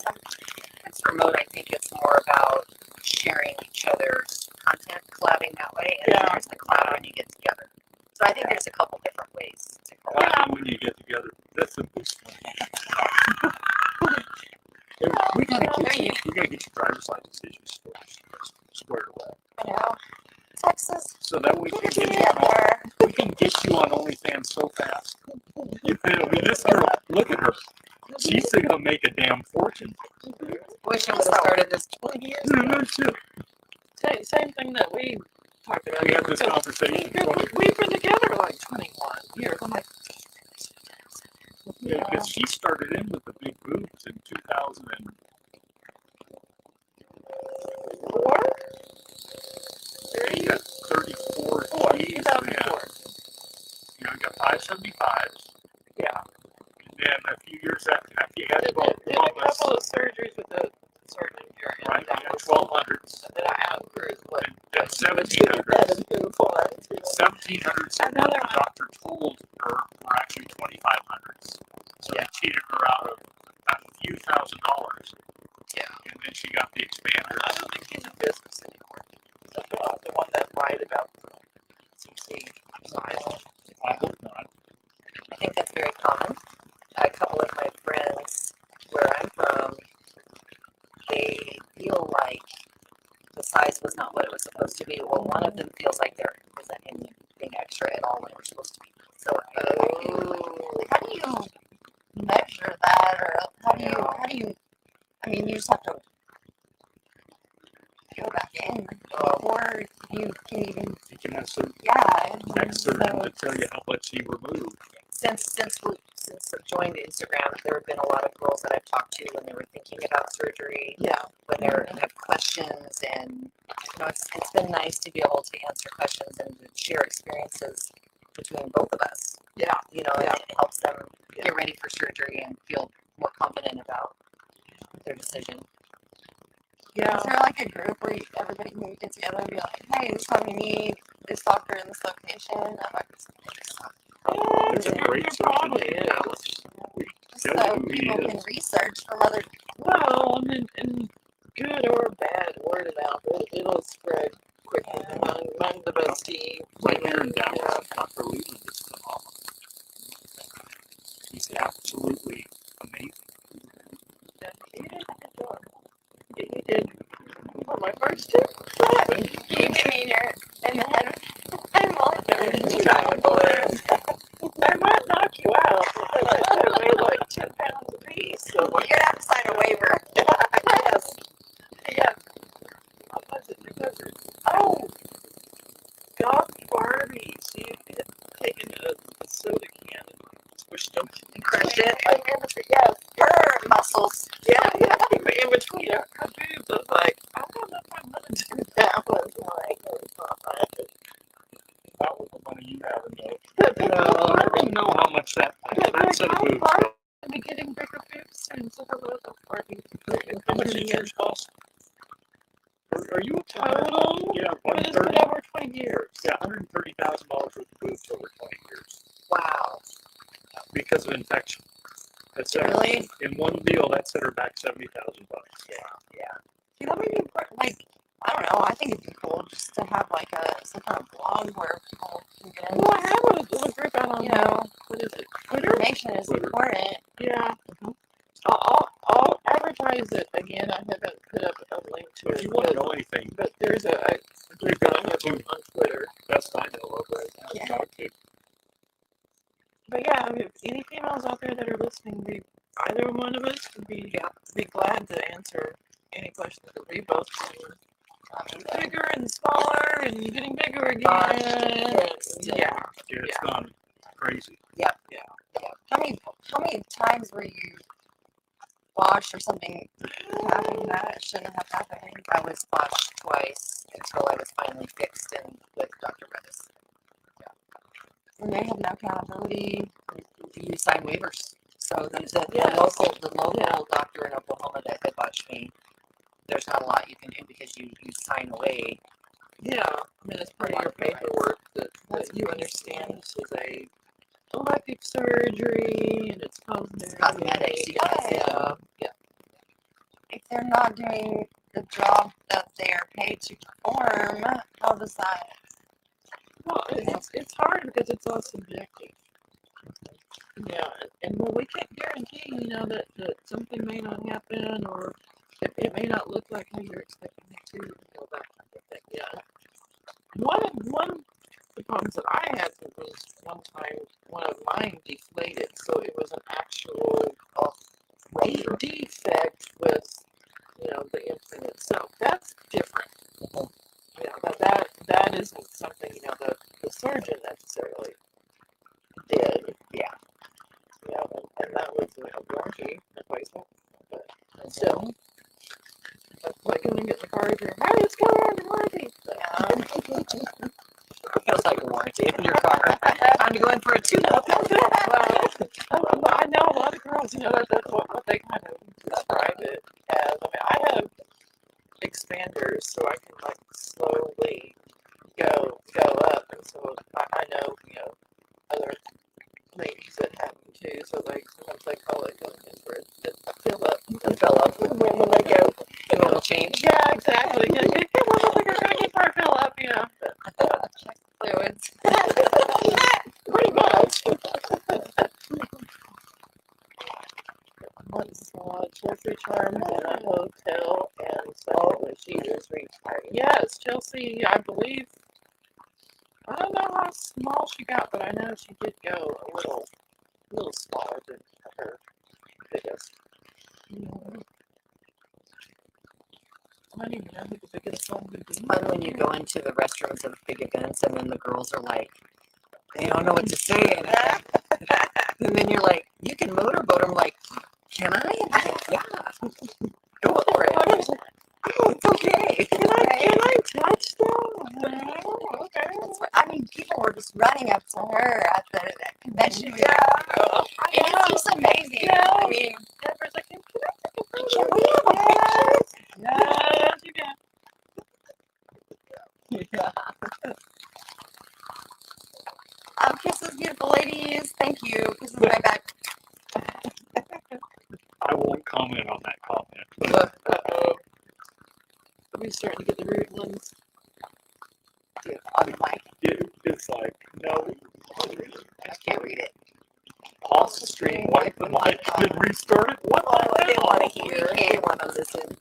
We gotta I get mean, you, we gotta get your driver's license issues squared away. you know, Texas, So that we get can it get you on, together. we can get you on OnlyFans so fast. You know, I mean, this girl, look at her. She's gonna make a damn fortune. Wish I would have started this 20 years Yeah, ago. no shit. Same thing that we talked about. We had this Because conversation. we've been together like 21 years. I'm like, Yeah, because she started in with the big boobs in 2004. You got 34 G's. 2004. You know, you got 575s. Yeah. And then a few years after you had Did 12 a couple of surgeries with the surgeon here. And right? that You had was 1200s. that I outgrew what Then 1700s. 1700s. Another The doctor told her were actually 2500s. So they cheated her out of a few $1,000s. Yeah. And then she got the expander. I don't think he's in business anymore. The one that lied about some stage size. I hope not. I think that's very common. A couple of my friends where I'm from, they feel like the size was not what it was supposed to be, or one of them feels like there wasn't anything extra at all when it was supposed to be. So, How do you measure that, or how do you? I mean, you just have to go back in before you can even. You can have some Yeah. surgeon to tell you how much he removed. since I've joined Instagram, there have been a lot of girls that I've talked to when they were thinking about surgery, Yeah. when they have questions, and it's been nice to be able to answer questions and to share experiences between both of us. Yeah. And it helps them get ready for surgery and feel more confident about their decision. Yeah. Is there like a group where everybody can get together and be like, hey, this time you need this doctor in this location? I'm like, There's a great There surgeon probably in is. Dallas. just Tell so you who he people can is. research from other. Well, and good or bad, word of mouth, it'll spread quickly among the Busty. Right here in Yeah. Dallas, Dr. Leland is phenomenal. He's absolutely amazing. He did. For my first two. You give me your in the head. I'm all I might knock you out. They weigh like 10 pounds apiece. So You're gonna have to sign a waiver. yes. Yeah. How much is it covered? Oh, God, Barbie. She had taken a soda can and squished them. And crushed it. I remember, yes. Her muscles. Yeah. In between her boobs, I was like, I don't know if I'm going to do that one. Not with the money you have in those. I don't know how much that set of boobs. I'll be getting bigger boobs soon, so hello, Barbie. How much did yours cost? Are you a Total? Yeah, But it's been 130. over 20 years. Yeah, $130,000 worth of boobs over 20 years Wow. because of infection. That set her, Really? in one deal, that set her back $70,000. Yeah. See, that would be like, I don't know. I think it'd be cool just to have like some kind of blog where people can get in. Well, I have a little group out on, what is it? Twitter? Information is Twitter. important. Yeah. I'll advertise it again. I haven't put up a link to If it. you want to know anything, But there's a group got I have two. on Twitter. best I know of right now. Yeah. Talk to. But yeah, I mean, any females out there that are listening, either one of us would be glad to answer any questions that we both do. Bigger and smaller and getting bigger again. Yeah. Yeah, it's gone crazy. How many times were you washed or something happened that shouldn't have happened? I was washed twice until I was finally fixed and with Dr. Redis. And they have no accountability. You sign waivers. So the Yes. local doctor in Oklahoma that had watched me, there's not a lot you can do because you sign away. Yeah. I mean, it's part of your paperwork that you understand this is a elective surgery and it's cosmetic. Cosmetics, you gotta say. Yeah. If they're not doing the job that they are paid to perform, how does that? Well, it's hard because it's all subjective. Yeah, and well, we can't guarantee, that something may not happen or defect was, the imprint itself. That's different. But that isn't something, the surgeon necessarily did. Yeah. And that was a warranty replacement. But still, that's like when you get in the car, you're hey, it's going on the warranty. Feels like a warranty in your car. Time to go in for a tune-up. Well, I know a lot of girls, that's what they kind of describe it as. I have expanders, so I can like slowly go up, and so I know, other ladies that have them too. So like sometimes they call it going in for a fill up. And fill up. When they go, And it'll change. yeah, exactly. Yeah, I don't think I'm gonna get for a fill up, Check fluids. Pretty much. Once saw Chelsea Charms in a hotel, and so when she was retired. Yes, Chelsea, I believe. I don't know how small she got, but I know she did go a little smaller than her biggest. I don't even know who the biggest one would be. It's fun when you go into the restrooms of big events and then the girls are like, they don't know what to say. And then you're like, you can motorboat them. Like, can I? Yeah. Go for it. Oh, it's okay. Can I touch them? Okay. People were just running up to her at the convention. Yeah. It's just amazing. Yeah. Jennifer's like, Can I take a photo? can we have a picture? Yes, you can. Yeah. Kisses, beautiful ladies. Thank you. Kisses my back. I won't comment on that comment. But Uh-oh. Are we starting to get the rude ones? On the mic. it's like, no, I can't read it. pause the stream, wipe the mic, then restart it. What Oh, the I didn't hell? want to hear. I didn't want to listen.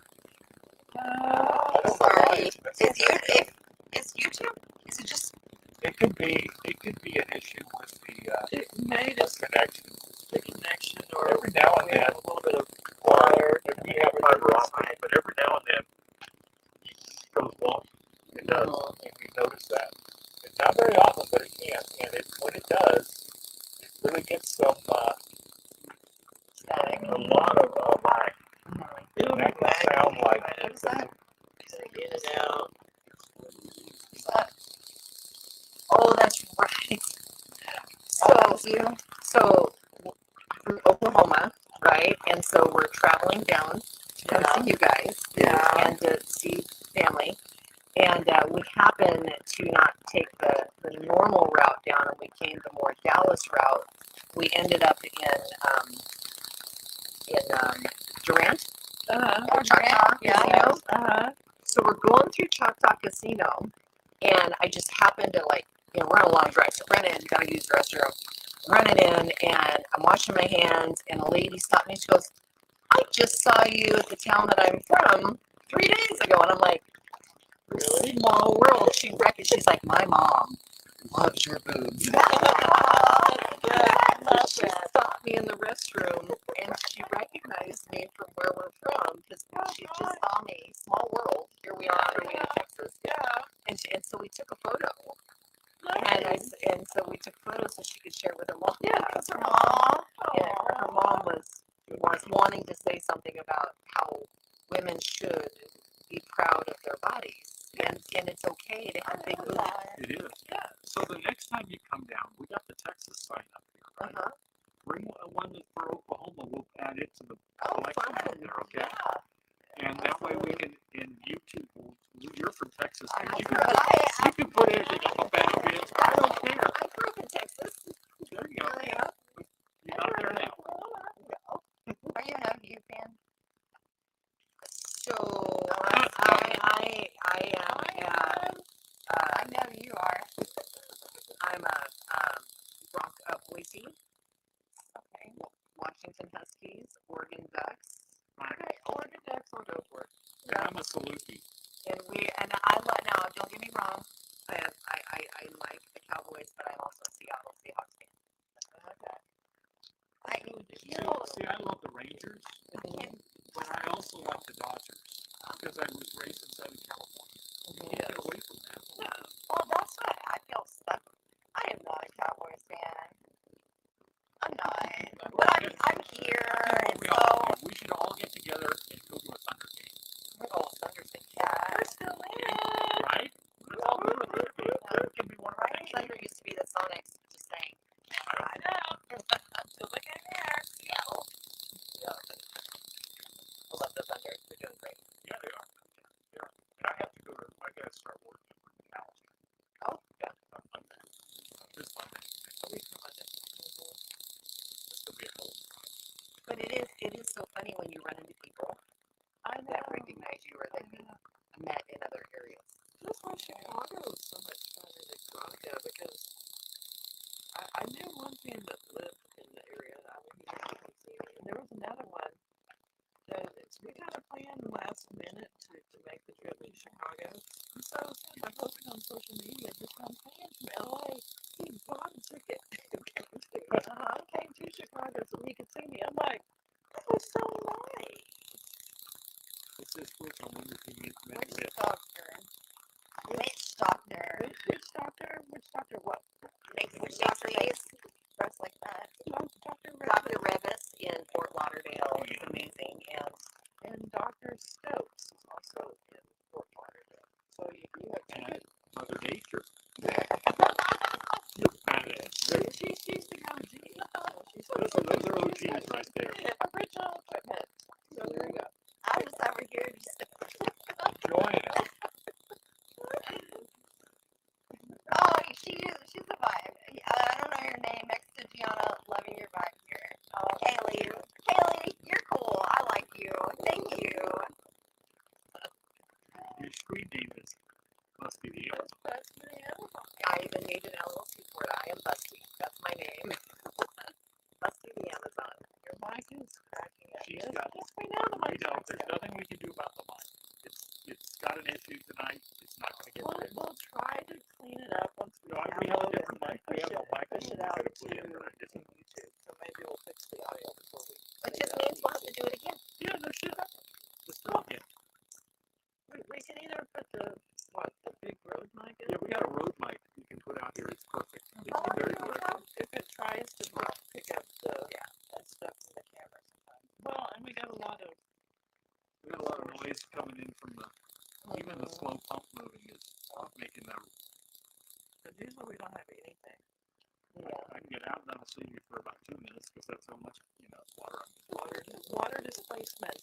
I don't know why Sorry. it's- Is YouTube? Is it just? It could be an issue with It may the just connection. the connection, or Every now and we have then, a little bit of or wire. if we have fiber optic, but every now and then it goes wrong. It does, and we notice that. It's not very often, but it can. And when it does, it really gets some a lot of lag. It'll That be can sound like What is that? in and out. Oh, that's right. Oh, So, you. from Oklahoma, right? And so we're traveling down to come see you guys and to see family. And we happened to not take the normal route down, and we came the more Dallas route. We ended up in Durant or Choctaw Casino. So we're going through Choctaw Casino, and I just happened to we're on a long drive, so run in, gotta use the restroom. Running in, and I'm washing my hands, and a lady stopped me. She goes, "I just saw you at the town that I'm from 3 days ago," and I'm like, "Really? Small world." She's like, "My mom loves your boobs." She stopped me in the restroom, and she recognized me from where we're from because she just saw me. Small world. Here we are in Texas. And so we took a photo. And so we took photos so she could share with her mom. Yeah, because her mom was wanting to say something about how women should be proud of their bodies, and it's okay to have big boobs. It is. Yeah. So the next time you come down, we got the Texas sign up here, right? Bring one for Oklahoma. We'll add it to the collection out there, okay? Yeah. And that way we can, in YouTube, you're from Texas, and you can put anything up about it. I don't care. I grew up in Texas. There you go. You're not there now. Are you an OU fan? So I am. I know you are. I'm a Boise. Okay. Washington Huskies, Oregon Ducks. Okay, Oregon Ducks, I'll go for it. Yeah, I'm a Saluki. And I love, now don't get me wrong, I like the Cowboys, but I'm also a Seattle Seahawks fan. I See, I love the Rangers. can't want the Dodgers because I was raised in Southern California. You can't get away from that. Well, that's what I feel stuck. I am not a Cowboys fan. I'm not. But I'm here, and so We should all get together and go to a Thunder game. oh, Thunder's been cat. We're still in it. Right? Let's all go to a Thunder game. That can be one of our Right? next Thunder used to be the Sonics. Just saying. I know. Still looking there. Seattle. Yeah. I love the Thunder. They're doing great. Yeah, they are. They are. And I have to go to, I got to start working with Allyson. Oh, Yeah. On Monday. This Monday. a week from Monday. This will be a hell of a ride. But it is so funny when you run into people that recognize you or that you met in other areas. That's why Chicago is so much fun in Exotica because I knew one fan that lived in the area. I mean, he lived in City, and there was another one that we kind of planned last minute to make the trip to Chicago. And so by posting on social media, just one fan from LA, he bought a ticket and came to Chicago so he could see me. I'm like, that was so nice. It says Twitch. I wonder if he meant Which this. doctor? Which doctor? Which doctor? Which doctor what? Which doctor makes breasts like that? Dr. Dr. Revis in Fort Lauderdale is amazing, And Dr. Stokes is also in Fort Lauderdale. So you have And Mother Nature. she's the OG. Those are OGs right there. Original equipment. So there you go. I'm just over here just Joanna. oh, she's a vibe. I don't know your name. Next to Gianna, loving your vibe here. Oh, Kaylee, you're cool. I like you. Thank you. Your screen name is Busty the Allyson. I even made an LLC for it. I am Busty. That's my name. Busty the Amazon. Your mic is cracking up. She's Yes, got yes, we know the We mic's know cracking there's up. nothing we can do about the mic. It's got an issue tonight. It's not going to get fixed. We'll try to clean it up once we No, we have a download it different and mic. We have a mic push it we out could have to put in, but I just YouTube. So maybe we'll fix the audio before we. Which just means we'll have to do it again. yeah, no shit. Just talk it. We can either put the big road mic in. Yeah, we got a Rode mic you can put out here. It's perfect. It's Oh, very yeah, good. if it tries to pick up that stuff from the camera sometimes. Well, and we got a lot of noise coming in from the even the slow pump moving is making that. Because usually we don't have anything. I can get out and that'll save you for about 2 minutes because that's how much water I'm Water displacement.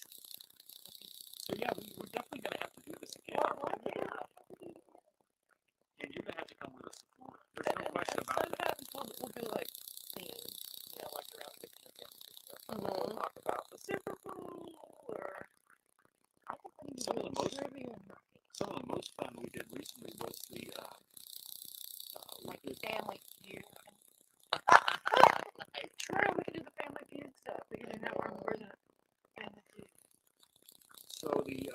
So yeah, we're definitely gonna have to do this again. And you're gonna have to come with us. There's no question about that. Sometimes we'll do like themes, like around the we'll talk about the Super Bowl or I think we need to Some do of the most trivia. Some of the most fun we did recently was the Like family feud. True, we can do the Family Feud stuff. We can have our own version of Family Feud. so the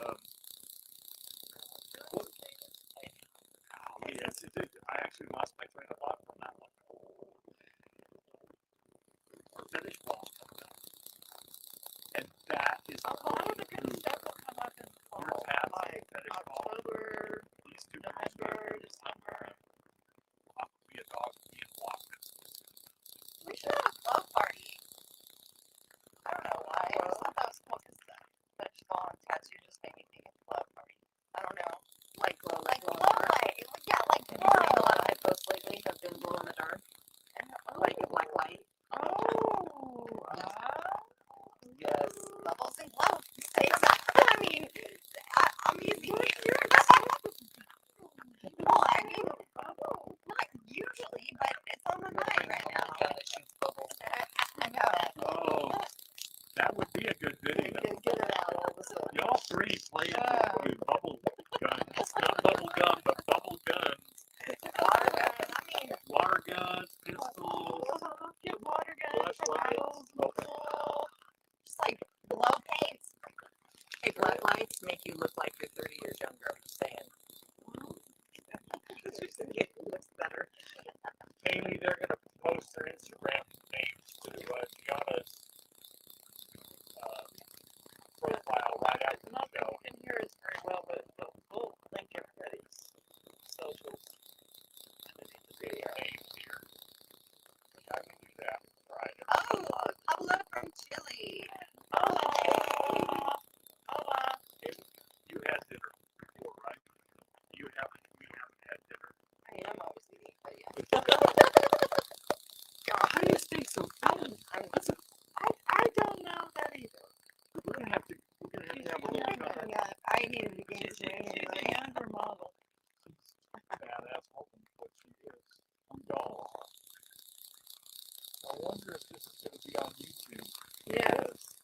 yes, it did. I actually lost my train of thought from that one. Our fetish balls coming up. And that is A lot of the good stuff will come up in fall, Your tabs, like fetish ball. October, These two November, December. be a dog, be a walk. We should have a club party. I don't know why. I just thought that was cool because the fetish ball and tattoo just made me think of club party. I don't know. Like glow Like glow glow in the dark. light. Yeah, like Have you glow. seen a lot of my posts lately have been glow in the dark? Like a black light? Yes. Bubbles and glow. I mean, I'm using well, I mean, not usually, but it's on my mind right now. Gun that shoots bubbles. I know that. Oh, that would be a good video. Get it out all of a sudden. Y'all three playing with bubble guns. Not bubble gum, but bubble guns. Water gun. I mean, Water guns, pistols. Get water guns from Flashlights. Nicole. just like glow paints. Hey, black lights make you look like you're 30 years younger. I'm just saying. It looks better. Maybe they're going to post their Instagram names to Gianna's profile right after. No, competing against me. She's a younger model. Badass woman, what she is. I'm doll. I wonder if this is going to be on YouTube. Yes.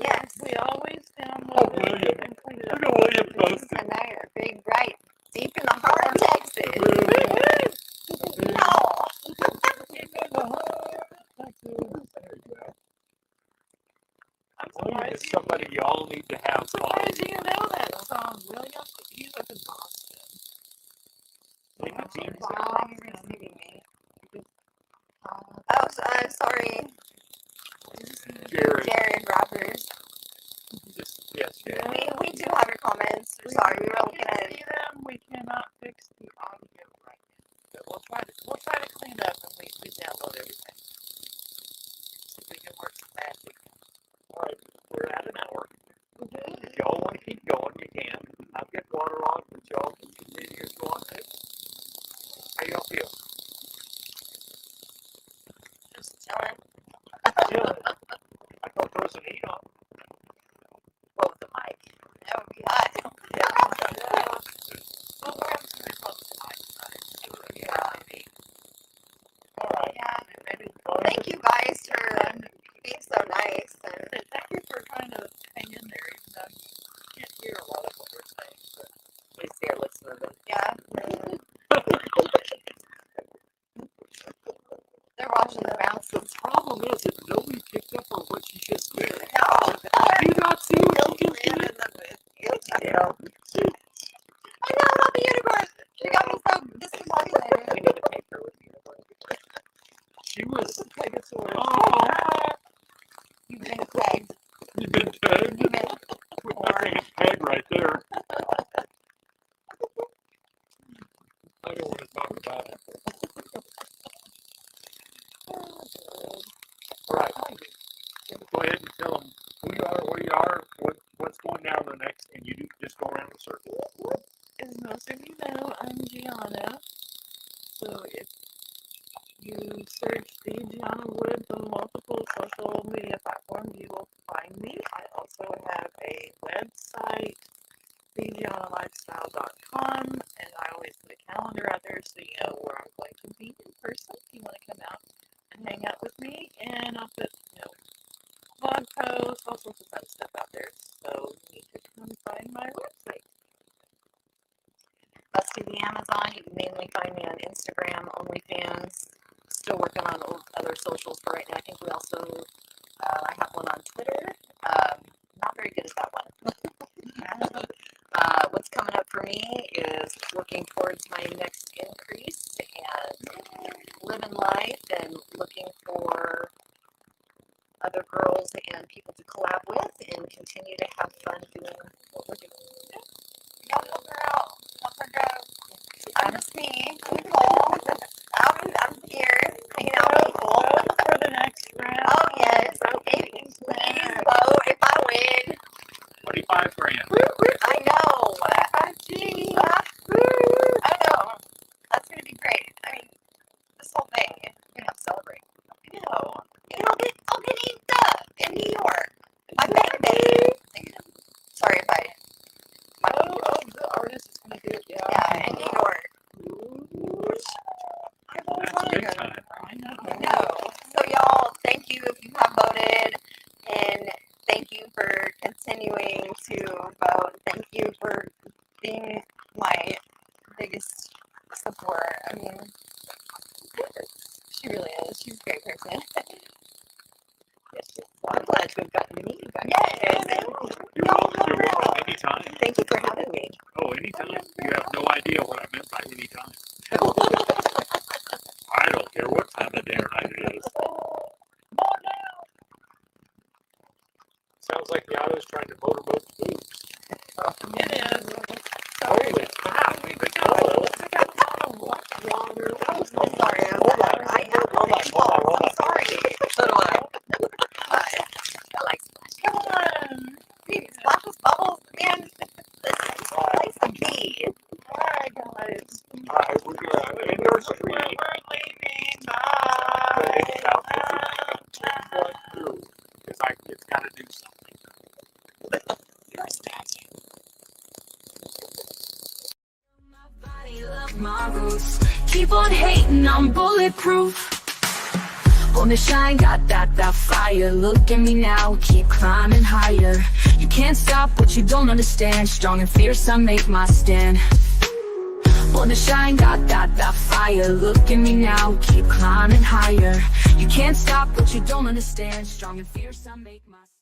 Yes. We always Oh, download it William. and clean it Look up. at William Busty. I know you're big, right? Deep in the heart of Texas. No. There you go. I'm William surprised is somebody you all need to have I'm fun. surprised you know that song, William. He's up in Boston. Maybe Wow, James you're receiving me. Oh, sorry. Jared Robbers. Yes, yeah. We do have your comments. We're sorry, we were looking can at see them. We cannot fix the audio right now. But we'll try to clean it up and we download everything. See if we can work some magic. All right, we're at an hour. If y'all want to keep going, you can. I've got water on, but y'all can continue to go on too. How y'all feel? just chilling. Chilling. I go throw some heat on. Well, with the mic. That would be hot. Well, we're having some fun tonight. Yeah. All right. Yeah. Maybe Thank you guys for being so nice. And thank you for trying to hang in there, even though you can't hear a lot of what we're saying. But At least they're listening. yeah. They're watching the bounce. The problem is that nobody picked up on what she just did. No. Did you not see what she just did? Yeah. I know, not the unicorn. She got me so discombobulated. We need a paper with you. She was. Pegasaurus. Oh, You've been pegged. you've been tagged. You've been That's a peg right there. I don't want to talk about it. All right. Go ahead and tell them who you are, where you are, what's going down the next, and you just go around the circle. As most of you know, I'm Gianna. So if you search the Gianna Woods on multiple social media platforms, you will find me. I also have a website, thegiannalifestyle.com, and I always put a calendar out there so you know where I'm going to be in person if you want to come out and hang out with me. And I'll put, blog posts, all sorts of fun stuff out there. So you need to come find my website. Busty the Amazon. You can mainly find me on Instagram, OnlyFans. Still working on other socials for right now. I think we also, I have one on Twitter. Not very good at that one. What's coming up for me is working towards my next increase and living life and looking for other girls and people to collab with and continue to have fun doing what we're doing. Y'all help her out. Help her go. I'm just me, Nicole. I'm here hanging out with Nicole. Vote for the next round. Oh, yes. Please vote if I win. 25 grand. I know. Gee. I know. That's going to be great. I mean, this whole thing. We're going to celebrate. I know. And I'll get inked up in New York. My birthday. Sorry if I. The artist is going to do it, Yeah, in New York. That's big time. I know. I know. So y'all, thank you if you have voted, and thank you for continuing to vote. Thank you for being my biggest support. I mean, she really is. She's a great person. Yes, well, I'm glad to have gotten to meet you guys. Yes. You're welcome anytime. Thank you for having me. Oh, anytime. You have no idea what I meant by anytime. I don't care what time of day or night it is. Sounds like the auto's trying to motorboat the boobs. It is. Holy crap, we've been going. I'm so sorry. I am I'm sorry. So do I. I like Splash. Come on. Dude, splashes bubbles, man. This place to be. Alright, guys. Alright, we're gonna end our stream. We're leaving. But Bye. it's about through. It's like it's gotta do something. You're a statue. love my roots. Keep on hating, I'm bulletproof. Born to shine, got that fire. Look at me now, keep climbing higher. You can't stop what you don't understand. Strong and fierce, I make my stand. Born to shine, got that fire. Look at me now, keep climbing higher. You can't stop what you don't understand. Strong and fierce, I make my stand.